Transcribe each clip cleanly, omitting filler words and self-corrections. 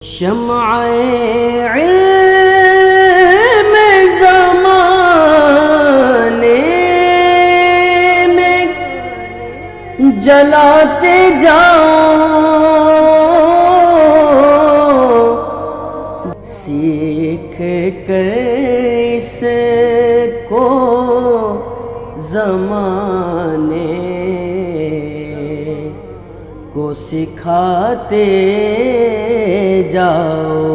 شمع علم زمانے میں جلاتے جاؤ، سیکھ کر اس کو زمانے کو سکھاتے جاؤ۔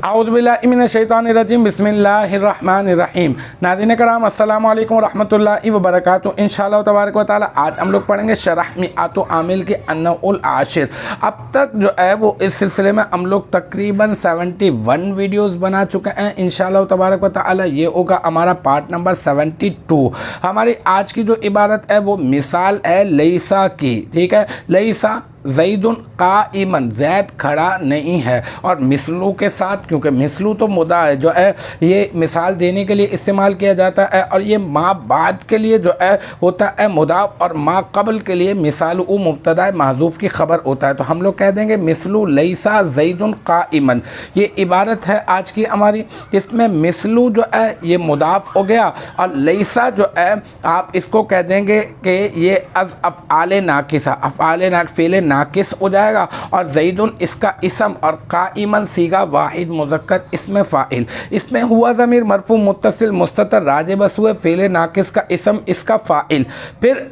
اعوذ باللہ من الشیطان الرجیم، بسم اللہ الرحمن الرحیم۔ ناظرین کرام، السلام علیکم ورحمۃ اللہ وبرکاتہ۔ انشاءاللہ تبارک و تعالی آج ہم لوگ پڑھیں گے شرح میعات عامل کے النوع العاشر۔ اب تک جو ہے وہ اس سلسلے میں ہم لوگ تقریباً 71 ویڈیوز بنا چکے ہیں۔ انشاءاللہ تبارک و تعالی یہ ہوگا ہمارا پارٹ نمبر 72۔ ہماری آج کی جو عبارت ہے وہ مثال ہے لیسا کی، ٹھیک ہے۔ لیسا زید قائمن، زید کھڑا نہیں ہے، اور مثلو کے ساتھ، کیونکہ مثلو تو مدعا ہے جو ہے یہ مثال دینے کے لیے استعمال کیا جاتا ہے، اور یہ ما بعد کے لیے جو ہے ہوتا ہے مضاف، اور ما قبل کے لیے مثال او مبتدا محذوف کی خبر ہوتا ہے۔ تو ہم لوگ کہہ دیں گے مثلو لیسا زید قائمن، یہ عبارت ہے آج کی ہماری۔ اس میں مثلو جو ہے یہ مضاف ہو گیا، اور لیسا جو ہے آپ اس کو کہہ دیں گے کہ یہ از افعال ناقصہ، افعال فعل ناقص ہو جائے گا، اور زیدن اس کا اسم، اور قائمن صیغہ واحد مذکر اسم فاعل۔ اس میں ہوا ضمیر مرفوع متصل مستتر راجع بس ہوئے فعل ناقص کا اسم، اس کا فاعل۔ پھر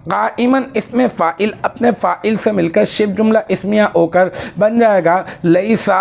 قائمن اس میں فاعل اپنے فاعل سے مل کر شبہ جملہ اسمیہ ہو کر بن جائے گا لیسا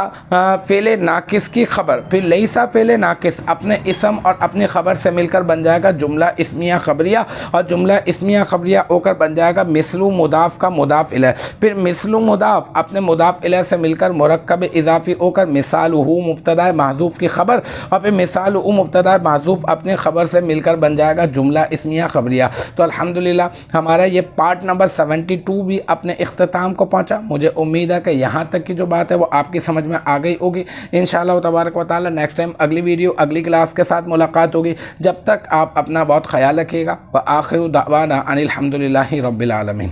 فعل ناقص کی خبر۔ پھر لیسا فعل ناقص اپنے اسم اور اپنی خبر سے مل کر بن جائے گا جملہ اسمیہ خبریہ، اور جملہ اسمیہ خبریہ ہو کر بن جائے گا مثلو مضاف کا مضاف الیہ۔ پھر مثلو مضاف اپنے مضاف الیہ سے مل کر مرکب اضافی ہو کر مثالہ مبتدا محذوف کی خبر، اور پھر مثالہ مبتدا محذوف اپنی خبر سے مل کر بن جائے گا جملہ اسمیہ خبریہ۔ تو الحمدللہ ہمارا یہ پارٹ نمبر 72 بھی اپنے اختتام کو پہنچا۔ مجھے امید ہے کہ یہاں تک کی جو بات ہے وہ آپ کی سمجھ میں آ گئی ہوگی۔ انشاءاللہ تبارک و تعالی نیکسٹ ٹائم اگلی ویڈیو اگلی کلاس کے ساتھ ملاقات ہوگی۔ جب تک آپ اپنا بہت خیال رکھیے گا۔ وآخر دعوانا ان الحمدللہ رب العالمین۔